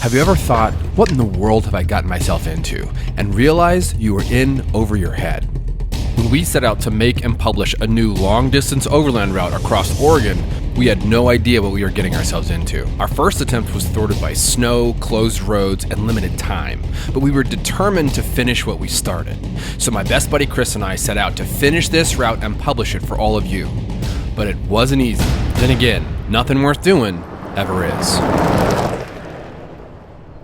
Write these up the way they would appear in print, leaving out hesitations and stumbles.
Have you ever thought, what in the world have I gotten myself into? And realized you were in over your head? When we set out to make and publish a new long-distance overland route across Oregon, we had no idea what we were getting ourselves into. Our first attempt was thwarted by snow, closed roads, and limited time, but we were determined to finish what we started. So my best buddy Chris and I set out to finish this route and publish it for all of you. But it wasn't easy. Then again, nothing worth doing ever is.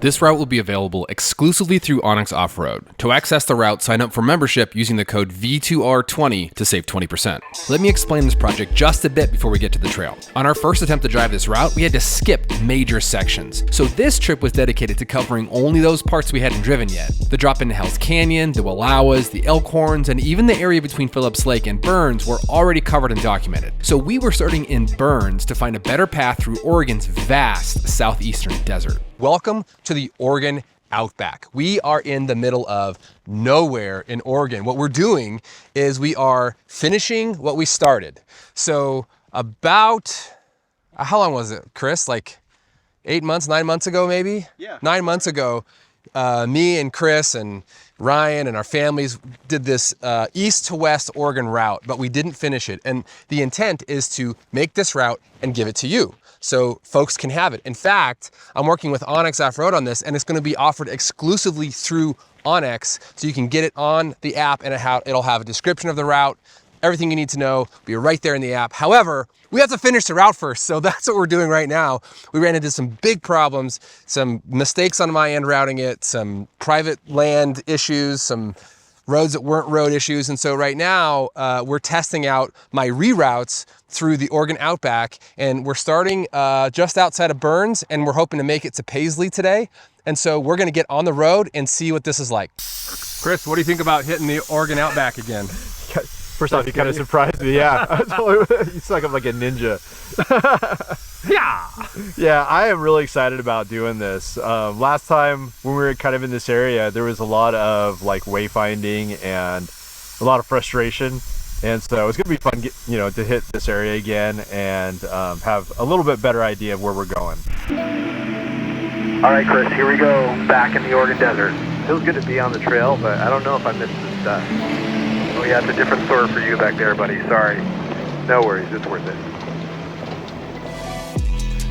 This route will be available exclusively through Onyx Off-Road. To access the route, sign up for membership using the code V2R20 to save 20%. Let me explain this project just a bit before we get to the trail. On our first attempt to drive this route, we had to skip major sections. So this trip was dedicated to covering only those parts we hadn't driven yet. The drop into Hell's Canyon, the Wallowas, the Elkhorns, and even the area between Phillips Lake and Burns were already covered and documented. So we were starting in Burns to find a better path through Oregon's vast southeastern desert. Welcome to the Oregon Outback. We are in the middle of nowhere in Oregon. What we're doing is we are finishing what we started. So about, how long was it, Chris? Like 8 months, 9 months ago maybe? Yeah. 9 months ago, me and Chris and Ryan and our families did this east to west Oregon route, but we didn't finish it. And the intent is to make this route and give it to you, so folks can have it. In fact, I'm working with Onyx Off-Road on this, and it's going to be offered exclusively through Onyx, so you can get it on the app, and it'll have a description of the route, everything you need to know, be right there in the app. However, we have to finish the route first, so that's what we're doing right now. We ran into some big problems, some mistakes on my end routing it, some private land issues, some roads that weren't road issues, and so right now we're testing out my reroutes through the Oregon Outback, and we're starting just outside of Burns, and we're hoping to make it to Paisley today. And so we're gonna get on the road and see what this is like. Chris, what do you think about hitting the Oregon Outback again? First off, you kind of surprised me, yeah. You suck up like a ninja. Yeah, I am really excited about doing this. Last time when we were kind of in this area, there was a lot of like wayfinding and a lot of frustration. And so it's gonna be fun, to hit this area again and have a little bit better idea of where we're going. All right, Chris, here we go, back in the Oregon desert. Feels good to be on the trail, but I don't know if I missed this stuff. Oh yeah, it's a different story for you back there, buddy. Sorry. No worries, it's worth it.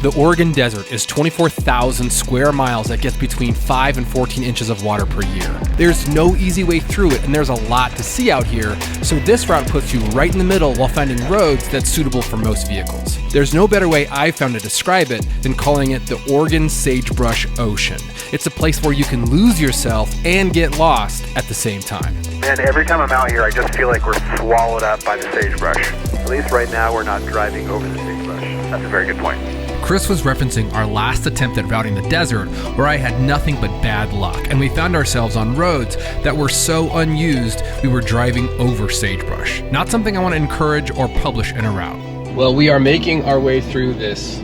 The Oregon Desert is 24,000 square miles that gets between 5 and 14 inches of water per year. There's no easy way through it, and there's a lot to see out here, so this route puts you right in the middle while finding roads that's suitable for most vehicles. There's no better way I've found to describe it than calling it the Oregon Sagebrush Ocean. It's a place where you can lose yourself and get lost at the same time. Man, every time I'm out here, I just feel like we're swallowed up by the sagebrush. At least right now, we're not driving over the sagebrush. That's a very good point. Chris was referencing our last attempt at routing the desert, where I had nothing but bad luck, and we found ourselves on roads that were so unused we were driving over sagebrush. Not something I want to encourage or publish in a route. Well, we are making our way through this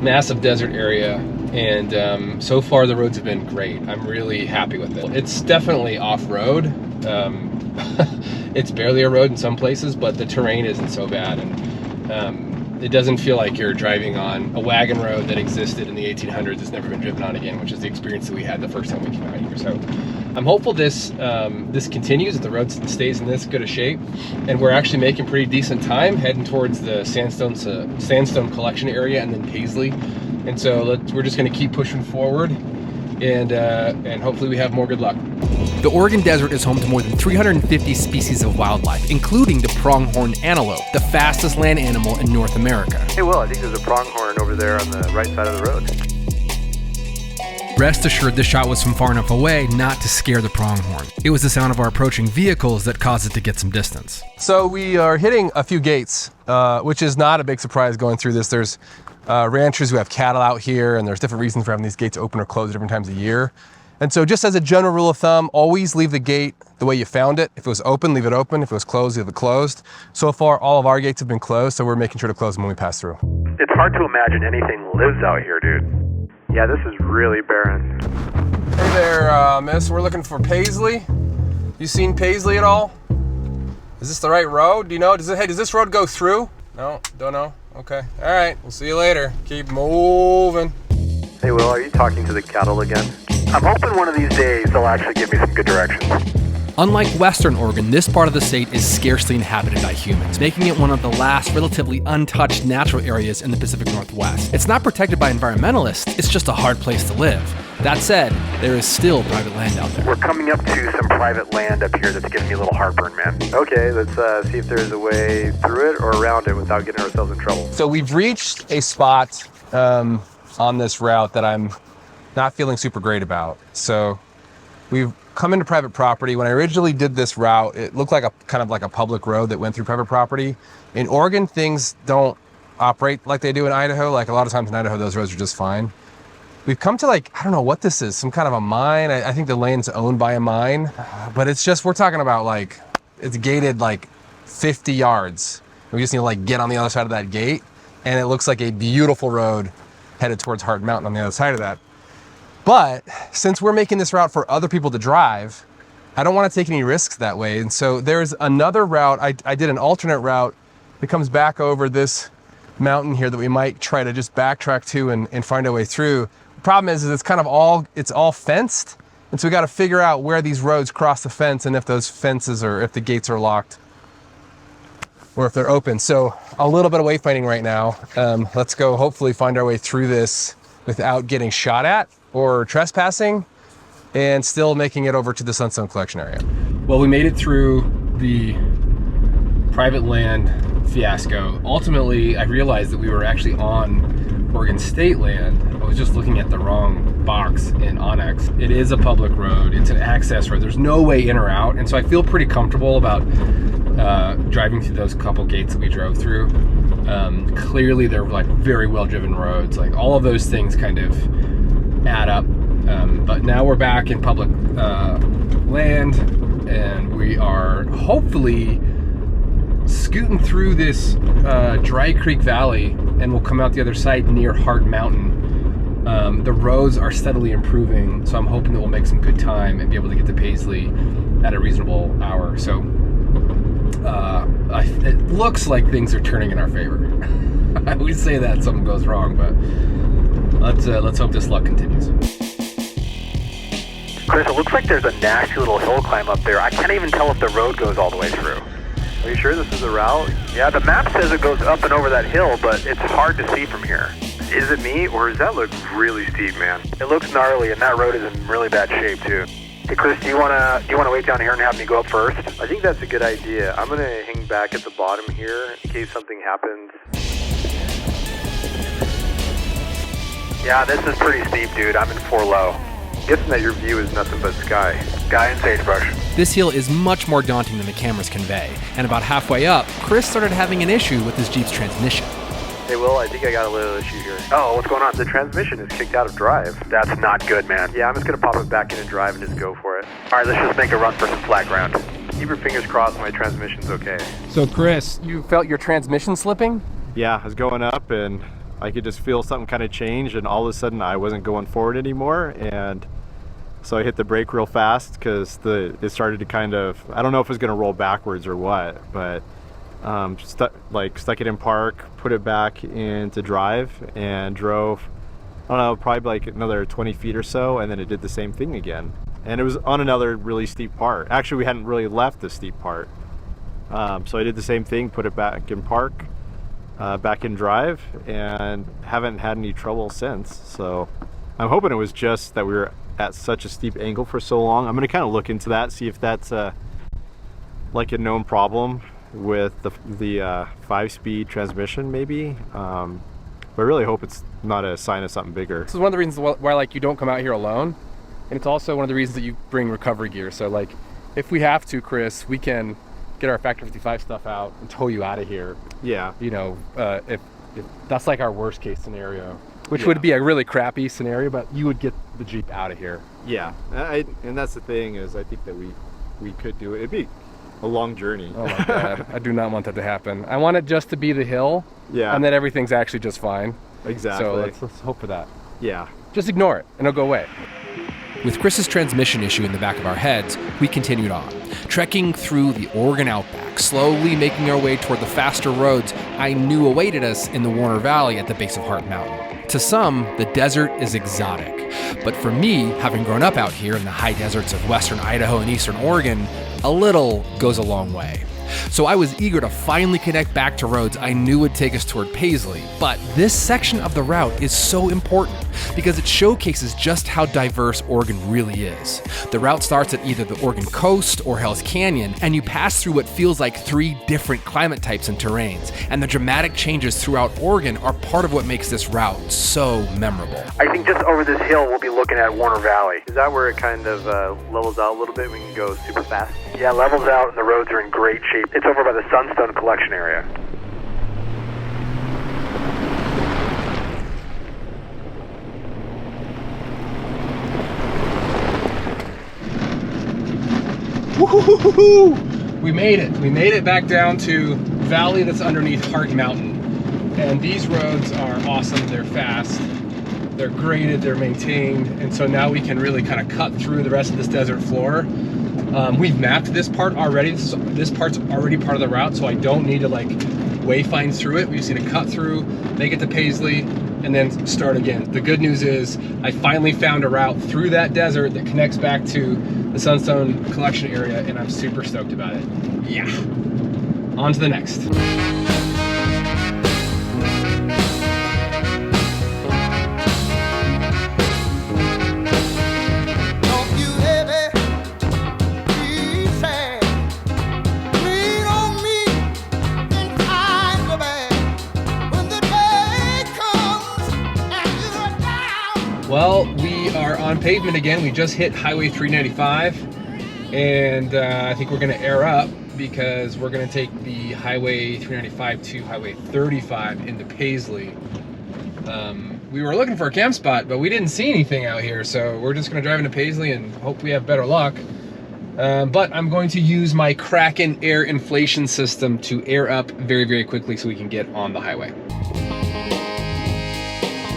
massive desert area, and so far the roads have been great. I'm really happy with it. It's definitely off-road. It's barely a road in some places, but the terrain isn't so bad, and it doesn't feel like you're driving on a wagon road that existed in the 1800s. It's never been driven on again, which is the experience that we had the first time we came out here. So I'm hopeful this continues, that the road stays in this good a shape, and we're actually making pretty decent time heading towards the sandstone collection area and then Paisley. And so we're just going to keep pushing forward, and hopefully we have more good luck. The Oregon Desert is home to more than 350 species of wildlife, including the pronghorn antelope, the fastest land animal in North America. Hey, Will, I think there's a pronghorn over there on the right side of the road. Rest assured, this shot was from far enough away not to scare the pronghorn. It was the sound of our approaching vehicles that caused it to get some distance. So we are hitting a few gates, which is not a big surprise going through this. There's ranchers who have cattle out here, and there's different reasons for having these gates open or closed at different times of year. And so just as a general rule of thumb, always leave the gate the way you found it. If it was open, leave it open. If it was closed, leave it closed. So far, all of our gates have been closed, so we're making sure to close them when we pass through. It's hard to imagine anything lives out here, dude. Yeah, this is really barren. Hey there, miss. We're looking for Paisley. You seen Paisley at all? Is this the right road? Do you know? Does this road go through? No, don't know. Okay. All right. We'll see you later. Keep moving. Hey, Will, Hello, are you talking to the cattle again? I'm hoping one of these days they'll actually give me some good directions. Unlike Western Oregon, this part of the state is scarcely inhabited by humans, making it one of the last relatively untouched natural areas in the Pacific Northwest. It's not protected by environmentalists, it's just a hard place to live. That said, there is still private land out there. We're coming up to some private land up here that's giving me a little heartburn, man. Okay, let's see if there's a way through it or around it without getting ourselves in trouble. So we've reached a spot on this route that I'm not feeling super great about. So we've come into private property. When I originally did this route, it looked like a kind of like a public road that went through private property. In Oregon, things don't operate like they do in Idaho. Like a lot of times in Idaho, those roads are just fine. We've come to like, I don't know what this is, some kind of a mine. I think the lane's owned by a mine, but it's just, we're talking about like, it's gated like 50 yards. We just need to like get on the other side of that gate, and it looks like a beautiful road headed towards Hart Mountain on the other side of that. But since we're making this route for other people to drive, I don't want to take any risks that way. And so there's another route. I did an alternate route that comes back over this mountain here that we might try to just backtrack to and find our way through. The problem is it's kind of all fenced. And so we got to figure out where these roads cross the fence and if those fences or if the gates are locked or if they're open. So a little bit of wayfinding right now. Let's go hopefully find our way through this without getting shot at or trespassing, and still making it over to the Sunstone collection area. Well, we made it through the private land fiasco. Ultimately, I realized that we were actually on Oregon state land. I was just looking at the wrong box in Onyx. It is a public road. It's an access road. There's no way in or out. And so I feel pretty comfortable about driving through those couple gates that we drove through. Clearly they're like very well driven roads. Like all of those things kind of add up. But now we're back in public land, and we are hopefully scooting through this Dry Creek Valley, and we'll come out the other side near Hart Mountain. The roads are steadily improving, so I'm hoping that we'll make some good time and be able to get to Paisley at a reasonable hour. So it looks like things are turning in our favor. I always say that something goes wrong, but let's hope this luck continues. Chris, it looks like there's a nasty little hill climb up there. I can't even tell if the road goes all the way through. Are you sure this is the route? Yeah, the map says it goes up and over that hill, but it's hard to see from here. Is it me, or does that look really steep, man? It looks gnarly, and that road is in really bad shape, too. Hey, Chris, do you wanna wait down here and have me go up first? I think that's a good idea. I'm gonna hang back at the bottom here in case something happens. Yeah, this is pretty steep, dude. I'm in 4 low. Guessing that your view is nothing but sky and sagebrush. This hill is much more daunting than the cameras convey, and about halfway up, Chris started having an issue with his Jeep's transmission. Hey, Will, I think I got a little issue here. Oh, what's going on? The transmission is kicked out of drive. That's not good, man. Yeah, I'm just gonna pop it back in and drive and just go for it. All right, let's just make a run for some flat ground. Keep your fingers crossed my transmission's okay. So Chris, you felt your transmission slipping? Yeah, I was going up and I could just feel something kind of change, and all of a sudden I wasn't going forward anymore, and so I hit the brake real fast because it started to kind of, I don't know if it was going to roll backwards or what, but stuck it in park, put it back into drive, and drove, I don't know, probably like another 20 feet or so, and then it did the same thing again. And it was on another really steep part. Actually, we hadn't really left the steep part. So I did the same thing, put it back in park, back in drive, and haven't had any trouble since. So I'm hoping it was just that we were at such a steep angle for so long. I'm going to kind of look into that, see if that's like a known problem with the 5-speed transmission maybe. But I really hope it's not a sign of something bigger. This is one of the reasons why like you don't come out here alone, and it's also one of the reasons that you bring recovery gear. So like if we have to, Chris, we can get our Factor 55 stuff out and tow you out of here. Yeah. You know, if that's like our worst case scenario, which would be a really crappy scenario, but you would get the Jeep out of here. Yeah, and that's the thing, is I think that we could do it. It'd be a long journey. Oh my God, I do not want that to happen. I want it just to be the hill, and then everything's actually just fine. Exactly. So let's hope for that. Yeah. Just ignore it, and it'll go away. With Chris's transmission issue in the back of our heads, we continued on, trekking through the Oregon Outback, slowly making our way toward the faster roads I knew awaited us in the Warner Valley at the base of Hart Mountain. To some, the desert is exotic. But for me, having grown up out here in the high deserts of western Idaho and eastern Oregon, a little goes a long way. So I was eager to finally connect back to roads I knew would take us toward Paisley. But this section of the route is so important because it showcases just how diverse Oregon really is. The route starts at either the Oregon coast or Hell's Canyon, and you pass through what feels like 3 different climate types and terrains. And the dramatic changes throughout Oregon are part of what makes this route so memorable. I think just over this hill we'll be looking at Warner Valley. Is that where it kind of levels out a little bit? We can go super fast? Yeah, levels out and the roads are in great shape. It's over by the Sunstone collection area. Woo-hoo-hoo-hoo-hoo! We made it. We made it back down to valley that's underneath Hart Mountain. And these roads are awesome. They're fast. They're graded. They're maintained. And so now we can really kind of cut through the rest of this desert floor. We've mapped this part already. This part's already part of the route, so I don't need to like wayfind through it. We just need to cut through, make it to Paisley, and then start again. The good news is I finally found a route through that desert that connects back to the Sunstone collection area, and I'm super stoked about it. Yeah. On to the next. Well, we are on pavement again. We just hit Highway 395, and I think we're going to air up because we're going to take the Highway 395 to Highway 35 into Paisley. We were looking for a camp spot, but we didn't see anything out here, so we're just going to drive into Paisley and hope we have better luck. But I'm going to use my Kraken air inflation system to air up very, very quickly so we can get on the highway.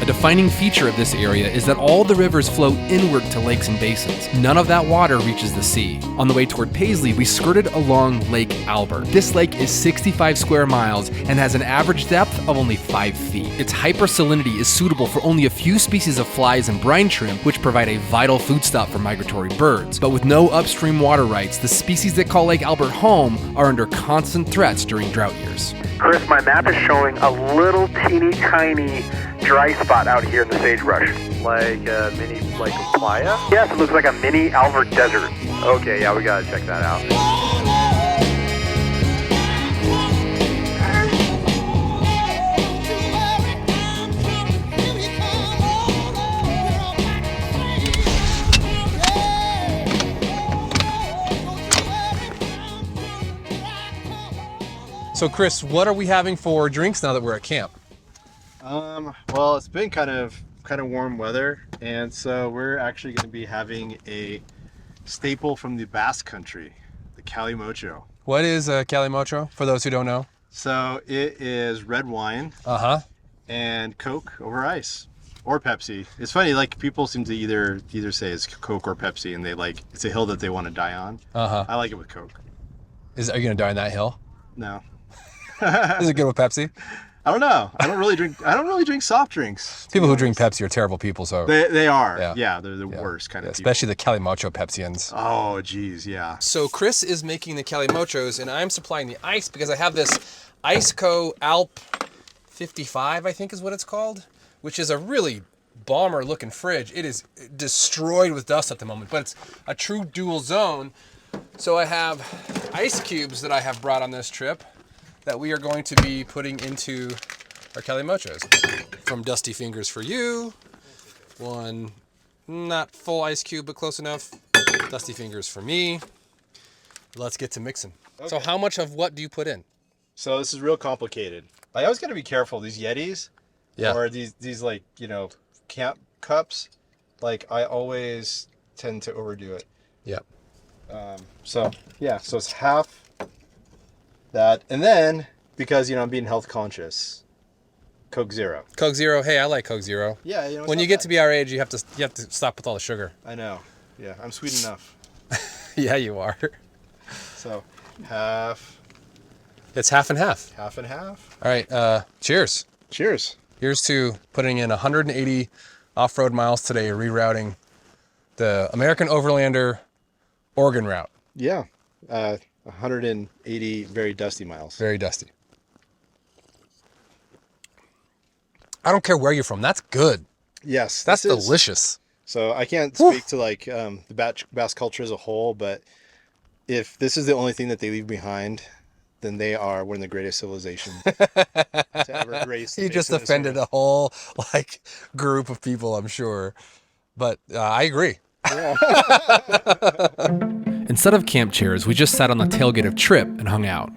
A defining feature of this area is that all the rivers flow inward to lakes and basins. None of that water reaches the sea. On the way toward Paisley, we skirted along Lake Albert. This lake is 65 square miles and has an average depth of only 5 feet. Its hypersalinity is suitable for only a few species of flies and brine shrimp, which provide a vital foodstuff for migratory birds. But with no upstream water rights, the species that call Lake Albert home are under constant threats during drought years. Chris, my map is showing a little teeny tiny dry spot out here in the sagebrush. Like a mini, like a playa? Yes, it looks like a mini Albert desert. Okay, yeah, we gotta check that out. So Chris, what are we having for drinks now that we're at camp? Well, it's been kind of warm weather, and so we're actually going to be having a staple from the Basque Country, the calimocho. What is a calimocho, for those who don't know? So it is red wine and Coke over ice, or Pepsi. It's funny, like people seem to either say it's Coke or Pepsi, and it's a hill that they want to die on. I like it with Coke. Are you going to die on that hill? No. Is it good with Pepsi? I don't know. I don't really drink soft drinks. People who drink Pepsi are terrible people. So they are. Yeah, they're the worst kind of people. Especially the calimocho Pepsians. Oh, geez, yeah. So Chris is making the calimochos, and I'm supplying the ice because I have this Iceco Alp 55, I think is what it's called, which is a really bomber-looking fridge. It is destroyed with dust at the moment, but it's a true dual zone. So I have ice cubes that I have brought on this trip that we are going to be putting into our calimochos. From Dusty Fingers for you, one not full ice cube, but close enough. Dusty Fingers for me. Let's get to mixing. Okay. So how much of what do you put in? So this is real complicated. I always got to be careful. These Yetis, or these like, camp cups, like I always tend to overdo it. Yeah. So it's half that, and then because I'm being health conscious, Coke Zero. Coke Zero. Hey, I like Coke Zero. Yeah, when you get to be our age, you have to stop with all the sugar. I know. Yeah, I'm sweet enough. Yeah, you are. So half It's half and half. Half and half. All right, cheers. Cheers. Here's to putting in 180 off-road miles today, rerouting the American Overlander Oregon route. Yeah, 180 very dusty miles. Very dusty. I don't care where you're from. That's good. Yes, That's this is. delicious. So I can't speak to like the Basque culture as a whole, but if this is the only thing that they leave behind, then they are one of the greatest civilizations to ever grace. You just offended a whole like group of people, I'm sure. But I agree. Yeah. Instead of camp chairs, we just sat on the tailgate of Trip and hung out.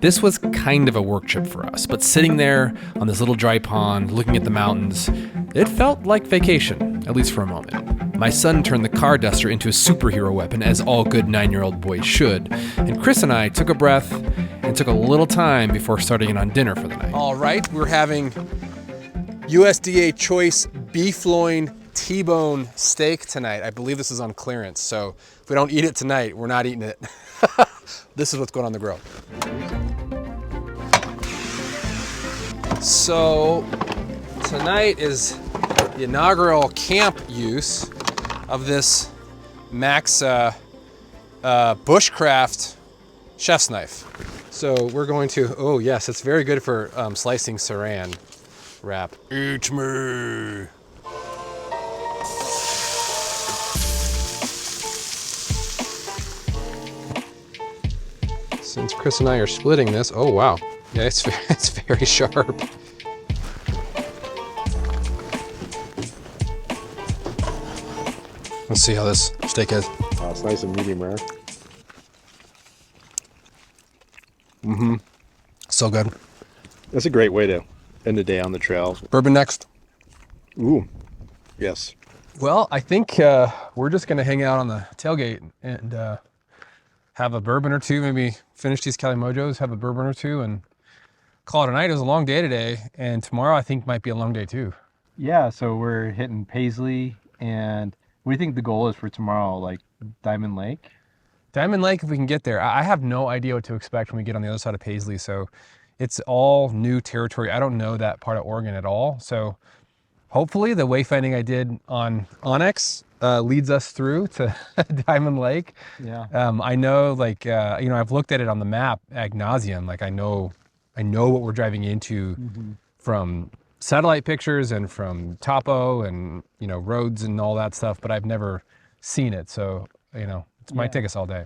This was kind of a work trip for us, but sitting there on this little dry pond, looking at the mountains, it felt like vacation, at least for a moment. My son turned the car duster into a superhero weapon, as all good 9-year-old boys should, and Chris and I took a breath and took a little time before starting in on dinner for the night. All right, we're having USDA choice beef loin T-bone steak tonight. I believe this is on clearance, so if we don't eat it tonight, we're not eating it. This is what's going on the grill. So tonight is the inaugural camp use of this Max Bushcraft chef's knife. So we're going to, oh yes, it's very good for slicing saran wrap. Eat me. Since Chris and I are splitting this, oh wow. Yeah, it's very sharp. Let's see how this steak is. Oh, it's nice and medium rare. So good. That's a great way to end the day on the trail. Bourbon next. Ooh, yes. Well, I think we're just gonna hang out on the tailgate and have a bourbon or two, maybe finish these Cali Mojos, have a bourbon or two, and call it a night. It was a long day today, and tomorrow I think might be a long day too. Yeah, so we're hitting Paisley, and what do you think the goal is for tomorrow? Like Diamond Lake? Diamond Lake, if we can get there. I have no idea what to expect when we get on the other side of Paisley, so it's all new territory. I don't know that part of Oregon at all, so hopefully the wayfinding I did on Onyx leads us through to Diamond Lake. Yeah. I know, like, I've looked at it on the map ad nauseum. Like, I know what we're driving into from satellite pictures and from topo and, roads and all that stuff, but I've never seen it. So, it might take us all day.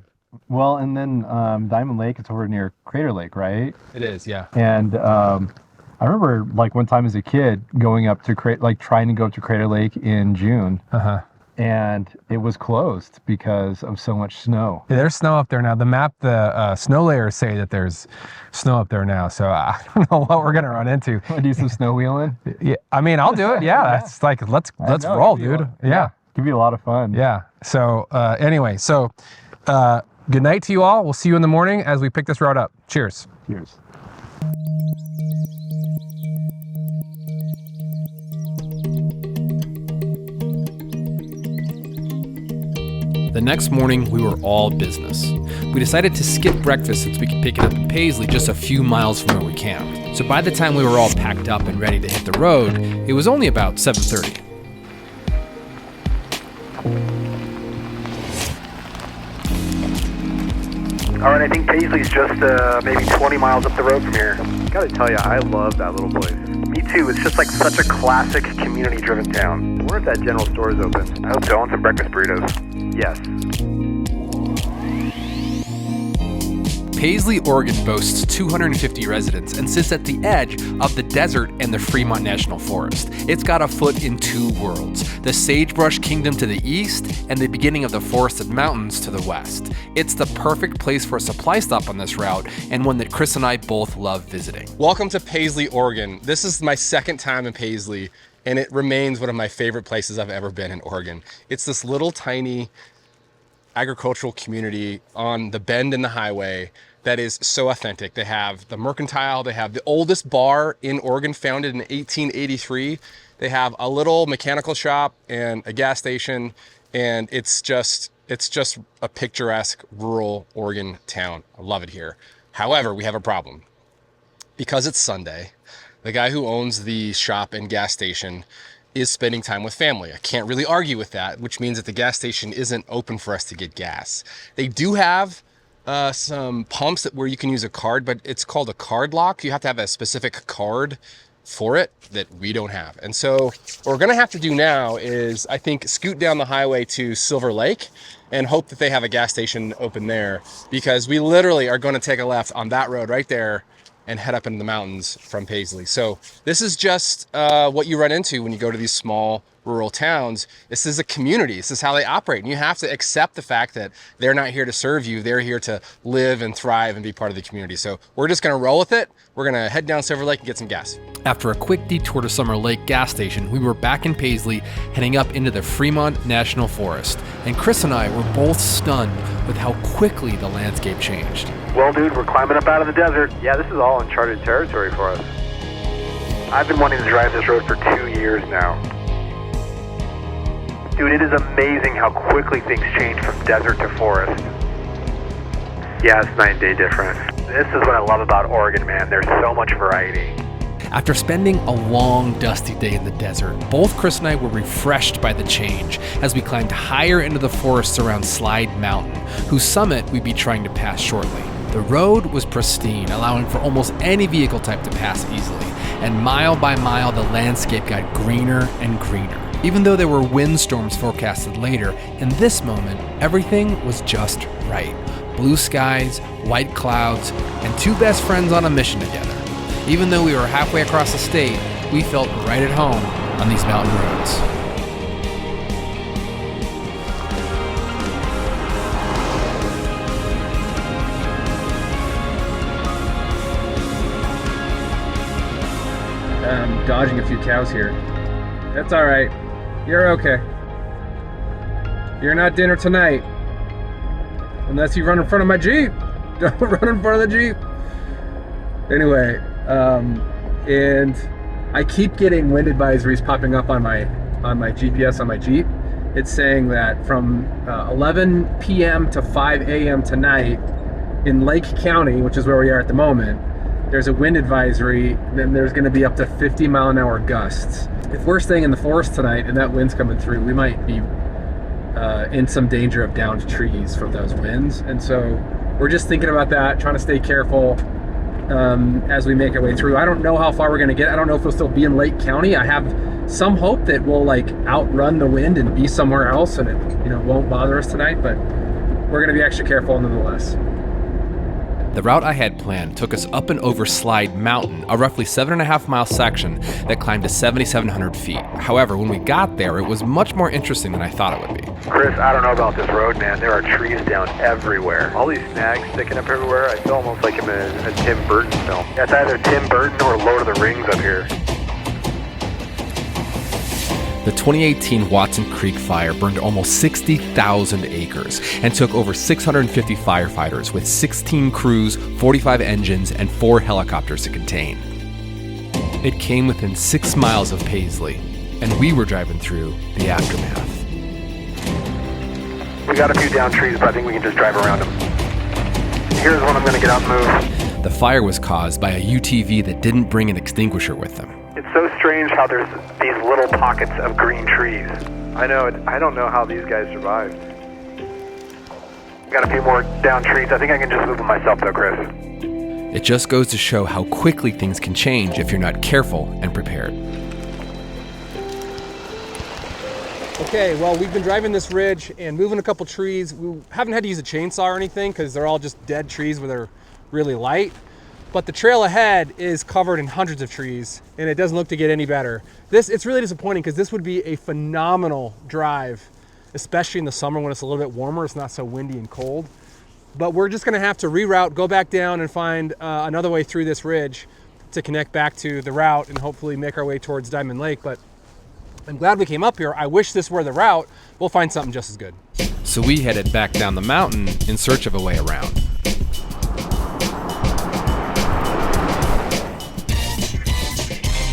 Well, and then Diamond Lake, it's over near Crater Lake, right? It is, yeah. And I remember like one time as a kid going up to trying to go up to Crater Lake in June. And it was closed because of so much snow. Yeah, there's snow up there now. The snow layers say that there's snow up there now. So I don't know what we're gonna run into. Want to do some snow wheeling? Yeah, I mean, I'll do it. Yeah, that's like let's roll, dude. Yeah, could be a lot of fun. Yeah. So anyway, good night to you all. We'll see you in the morning as we pick this route up. Cheers. Cheers. The next morning, we were all business. We decided to skip breakfast since we could pick it up in Paisley just a few miles from where we camped. So by the time we were all packed up and ready to hit the road, it was only about 7:30. All right, I think Paisley's just maybe 20 miles up the road from here. Gotta tell you, I love that little place. Me too. It's just like such a classic community-driven town. I wonder if that general store is open. I hope so. I want some breakfast burritos. Yes. Paisley, Oregon boasts 250 residents and sits at the edge of the desert and the Fremont National Forest. It's got a foot in two worlds, the sagebrush kingdom to the east and the beginning of the forested mountains to the west. It's the perfect place for a supply stop on this route and one that Chris and I both love visiting. Welcome to Paisley, Oregon. This is my second time in Paisley, and it remains one of my favorite places I've ever been in Oregon. It's this little tiny agricultural community on the bend in the highway that is so authentic. They have the Mercantile, they have the oldest bar in Oregon, founded in 1883. They have a little mechanical shop and a gas station, and it's just a picturesque rural Oregon town. I love it here. However, we have a problem. because it's Sunday, the guy who owns the shop and gas station is spending time with family. I can't really argue with that, which means that the gas station isn't open for us to get gas. They do have some pumps where you can use a card, but it's called a card lock. You have to have a specific card for it that we don't have. And so what we're gonna have to do now is, I think, scoot down the highway to Silver Lake and hope that they have a gas station open there, because we literally are gonna take a left on that road right there and head up into the mountains from Paisley. So this is just what you run into when you go to these small rural towns. This is a community. This is how they operate. And you have to accept the fact that they're not here to serve you. They're here to live and thrive and be part of the community. So we're just gonna roll with it. We're gonna head down Silver Lake and get some gas. After a quick detour to Summer Lake gas station, we were back in Paisley, heading up into the Fremont National Forest. And Chris and I were both stunned with how quickly the landscape changed. Well, dude, we're climbing up out of the desert. Yeah, this is all uncharted territory for us. I've been wanting to drive this road for 2 years now. Dude, it is amazing how quickly things change from desert to forest. Yeah, it's night and day difference. This is what I love about Oregon, man. There's so much variety. After spending a long, dusty day in the desert, both Chris and I were refreshed by the change as we climbed higher into the forests around Slide Mountain, whose summit we'd be trying to pass shortly. The road was pristine, allowing for almost any vehicle type to pass easily, and mile by mile the landscape got greener and greener. Even though there were windstorms forecasted later, in this moment, everything was just right. Blue skies, white clouds, and two best friends on a mission together. Even though we were halfway across the state, we felt right at home on these mountain roads. I'm dodging a few cows here. That's all right. You're okay. You're not dinner tonight. Unless you run in front of my Jeep. Don't run in front of the Jeep. Anyway, and I keep getting wind advisories popping up on my GPS on my Jeep. It's saying that from 11 p.m. to 5 a.m. tonight in Lake County, which is where we are at the moment, there's a wind advisory, then there's going to be up to 50 mile an hour gusts. If we're staying in the forest tonight and that wind's coming through, we might be in some danger of downed trees from those winds. And so we're just thinking about that, trying to stay careful as we make our way through. I don't know how far we're going to get. I don't know if we'll still be in Lake County. I have some hope that we'll like outrun the wind and be somewhere else and it won't bother us tonight, but we're going to be extra careful nonetheless. The route I had planned took us up and over Slide Mountain, a roughly 7.5 mile section that climbed to 7,700 feet. However, when we got there, it was much more interesting than I thought it would be. Chris, I don't know about this road, man. There are trees down everywhere. All these snags sticking up everywhere. I feel almost like I'm in a Tim Burton film. Yeah, it's either Tim Burton or Lord of the Rings up here. The 2018 Watson Creek fire burned almost 60,000 acres and took over 650 firefighters with 16 crews, 45 engines, and 4 helicopters to contain. It came within 6 miles of Paisley, and we were driving through the aftermath. We got a few down trees, but I think we can just drive around them. Here's one I'm going to get out and move. The fire was caused by a UTV that didn't bring an extinguisher with them. It's so strange how there's these little pockets of green trees. I know, I don't know how these guys survived. Got a few more down trees. I think I can just move them myself though, Chris. It just goes to show how quickly things can change if you're not careful and prepared. Okay, well, we've been driving this ridge and moving a couple trees. We haven't had to use a chainsaw or anything because they're all just dead trees where they're really light. But the trail ahead is covered in hundreds of trees and it doesn't look to get any better. It's really disappointing because this would be a phenomenal drive, especially in the summer when it's a little bit warmer, it's not so windy and cold. But we're just gonna have to reroute, go back down and find another way through this ridge to connect back to the route and hopefully make our way towards Diamond Lake. But I'm glad we came up here. I wish this were the route. We'll find something just as good. So we headed back down the mountain in search of a way around.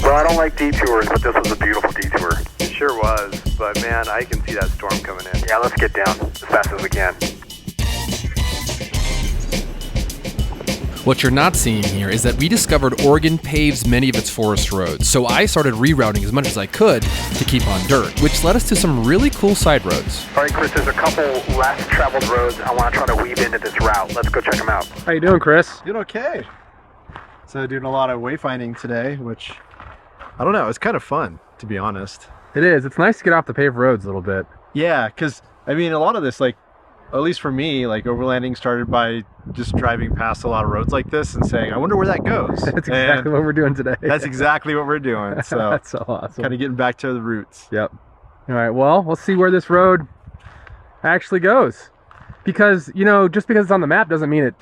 Well, I don't like detours, but this was a beautiful detour. It sure was, but man, I can see that storm coming in. Yeah, let's get down as fast as we can. What you're not seeing here is that we discovered Oregon paves many of its forest roads, so I started rerouting as much as I could to keep on dirt, which led us to some really cool side roads. All right, Chris, there's a couple less traveled roads I want to try to weave into this route. Let's go check them out. How you doing, Chris? Doing okay. So doing a lot of wayfinding today, which, I don't know, it's kind of fun, to be honest. It is. It's nice to get off the paved roads a little bit. Yeah, because, I mean, a lot of this, like, at least for me, like, overlanding started by just driving past a lot of roads like this and saying, I wonder where that goes. That's exactly what we're doing today. That's exactly what we're doing. So that's so awesome. Kind of getting back to the roots. Yep. All right, well, let's see where this road actually goes. Because, you know, just because it's on the map doesn't mean it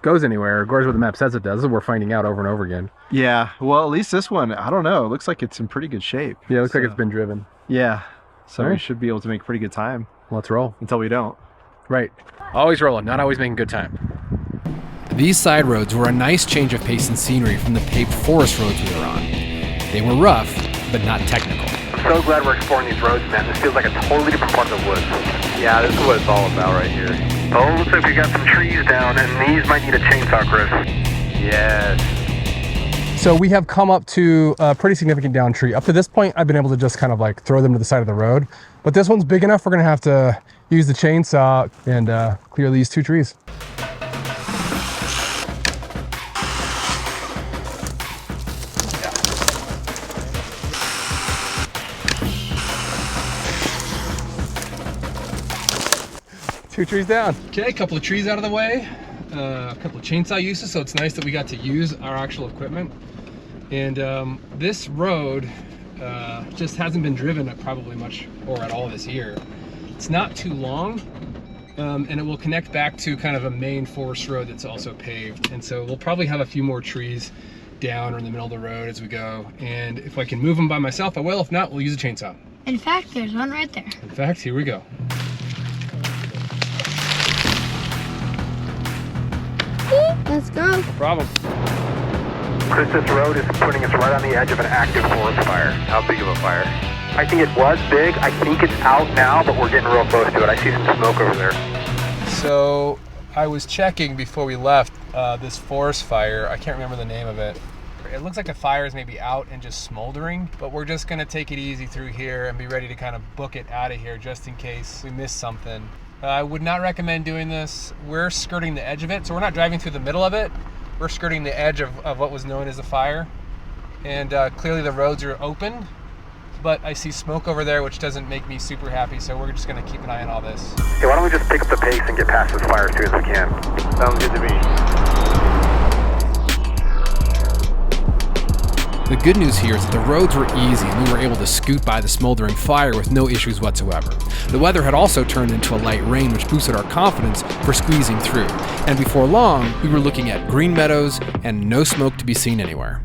goes anywhere or goes where the map says it does. This is what we're finding out over and over again. Yeah, well, at least this one, I don't know, it looks like it's in pretty good shape. Yeah, it looks like it's been driven. Yeah, so All we right. should be able to make pretty good time. Let's roll. Until we don't. Right. Always rolling, not always making good time. These side roads were a nice change of pace and scenery from the paved forest roads we were on. They were rough, but not technical. I'm so glad we're exploring these roads, man. This feels like a totally different part of the woods. Yeah, this is what it's all about right here. Oh, looks like we got some trees down, and these might need a chainsaw, Chris. Yes. So we have come up to a pretty significant down tree. Up to this point, I've been able to just kind of like throw them to the side of the road. But this one's big enough, we're gonna have to use the chainsaw and clear these 2 trees. Two trees down. Okay, a couple of trees out of the way. A couple of chainsaw uses, so it's nice that we got to use our actual equipment. And this road just hasn't been driven at probably much or at all this year. It's not too long, and it will connect back to kind of a main forest road that's also paved. And so we'll probably have a few more trees down or in the middle of the road as we go. And if I can move them by myself, I will. If not, we'll use a chainsaw. In fact, there's one right there. In fact, here we go. Let's go. No problem. Chris, this road is putting us right on the edge of an active forest fire. How big of a fire? I think it was big. I think it's out now, but we're getting real close to it. I see some smoke over there. So I was checking before we left this forest fire. I can't remember the name of it. It looks like the fire is maybe out and just smoldering, but we're just gonna take it easy through here and be ready to kind of book it out of here just in case we miss something. I would not recommend doing this. We're skirting the edge of it, so we're not driving through the middle of it. We're skirting the edge of what was known as a fire. And clearly the roads are open, but I see smoke over there, which doesn't make me super happy, so we're just gonna keep an eye on all this. Hey, why don't we just pick up the pace and get past this fire as soon as we can? Sounds good to me. The good news here is that the roads were easy and we were able to scoot by the smoldering fire with no issues whatsoever. The weather had also turned into a light rain, which boosted our confidence for squeezing through. And before long, we were looking at green meadows and no smoke to be seen anywhere.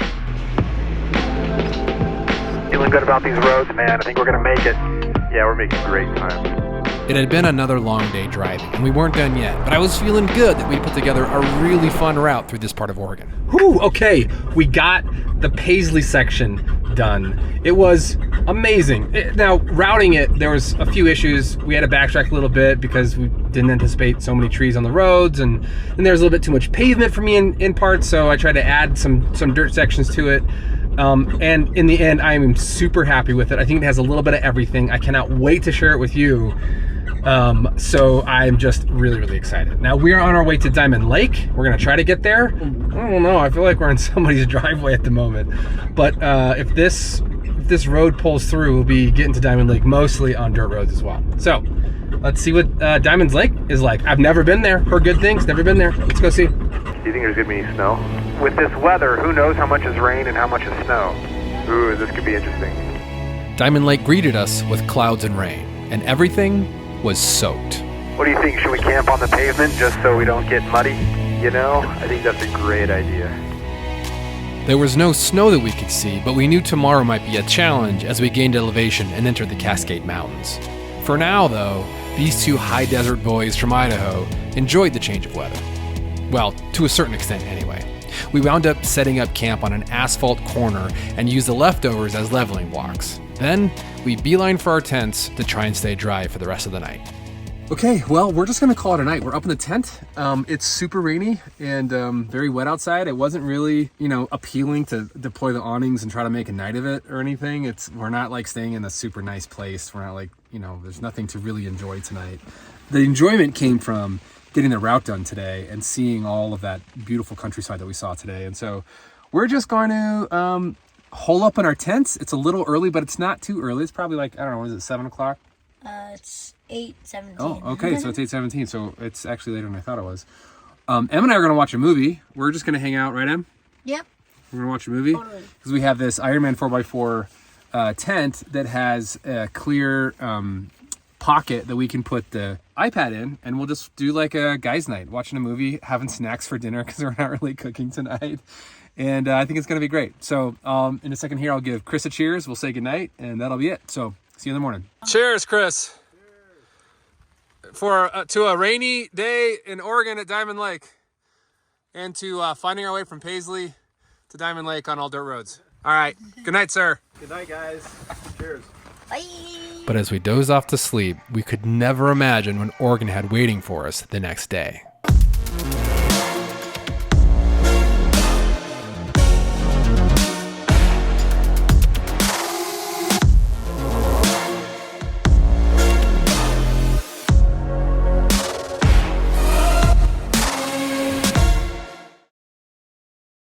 Feeling good about these roads, man. I think we're gonna make it. Yeah, we're making great time. It had been another long day driving, and we weren't done yet, but I was feeling good that we'd put together a really fun route through this part of Oregon. Whew, okay, we got the Paisley section done. It was amazing. Now, routing it, there was a few issues. We had to backtrack a little bit because we didn't anticipate so many trees on the roads, and there was a little bit too much pavement for me in parts, so I tried to add some dirt sections to it. And in the end, I am super happy with it. I think it has a little bit of everything. I cannot wait to share it with you. So I'm just really, really excited. Now we are on our way to Diamond Lake. We're gonna try to get there. I don't know, I feel like we're in somebody's driveway at the moment. But if this road pulls through, we'll be getting to Diamond Lake mostly on dirt roads as well. So let's see what Diamond's Lake is like. I've never been there, heard good things, never been there. Let's go see. Do you think there's gonna be any snow? With this weather, who knows how much is rain and how much is snow? Ooh, this could be interesting. Diamond Lake greeted us with clouds and rain, and everything was soaked. What do you think? Should we camp on the pavement just so we don't get muddy? You know, I think that's a great idea. There was no snow that we could see, but we knew tomorrow might be a challenge as we gained elevation and entered the Cascade Mountains. For now, though, these two high desert boys from Idaho enjoyed the change of weather. Well, to a certain extent anyway. We wound up setting up camp on an asphalt corner and used the leftovers as leveling blocks. Then, we beeline for our tents to try and stay dry for the rest of the night. Okay, well, we're just gonna call it a night. We're up in the tent. It's super rainy and very wet outside. It wasn't really, appealing to deploy the awnings and try to make a night of it or anything. We're not like staying in a super nice place. We're not like, there's nothing to really enjoy tonight. The enjoyment came from getting the route done today and seeing all of that beautiful countryside that we saw today. And so we're just going to hole up in our tents. It's a little early, but it's not too early. It's probably like, I don't know, is it 7 o'clock? It's 8:17. Oh, okay, so it's 8:17, so it's actually later than I thought it was. Em and I are going to watch a movie. We're just going to hang out, right, Em? Yep. We're going to watch a movie? Totally. Because we have this Ironman 4x4 tent that has a clear pocket that we can put the iPad in, and we'll just do like a guy's night, watching a movie, having snacks for dinner because we're not really cooking tonight. And I think it's going to be great. So in a second here, I'll give Chris a cheers. We'll say goodnight, and that'll be it. So see you in the morning. Cheers, Chris. To a rainy day in Oregon at Diamond Lake, and to finding our way from Paisley to Diamond Lake on all dirt roads. All right. Good night, sir. Good night, guys. Cheers. Bye. But as we dozed off to sleep, we could never imagine what Oregon had waiting for us the next day.